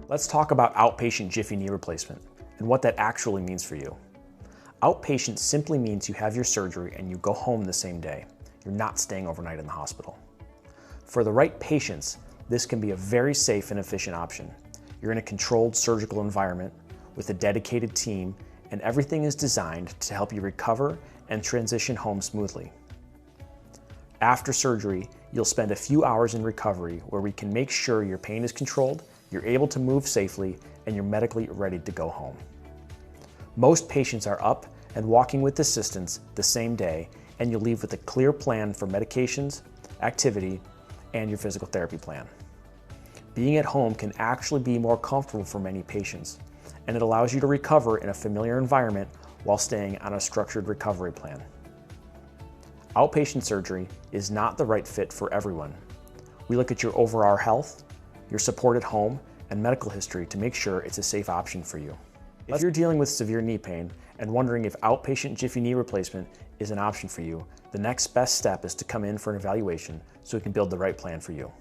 Let's talk about outpatient Jiffy knee replacement and what that actually means for you. Outpatient simply means you have your surgery and you go home the same day. You're not staying overnight in the hospital. For the right patients, this can be a very safe and efficient option. You're in a controlled surgical environment with a dedicated team, and everything is designed to help you recover and transition home smoothly. After surgery, you'll spend a few hours in recovery where we can make sure your pain is controlled, you're able to move safely, and you're medically ready to go home. Most patients are up and walking with assistance the same day, and you'll leave with a clear plan for medications, activity, and your physical therapy plan. Being at home can actually be more comfortable for many patients, and it allows you to recover in a familiar environment while staying on a structured recovery plan. Outpatient surgery is not the right fit for everyone. We look at your overall health, your support at home, and medical history to make sure it's a safe option for you. If you're dealing with severe knee pain and wondering if outpatient Jiffy knee replacement is an option for you, the next best step is to come in for an evaluation so we can build the right plan for you.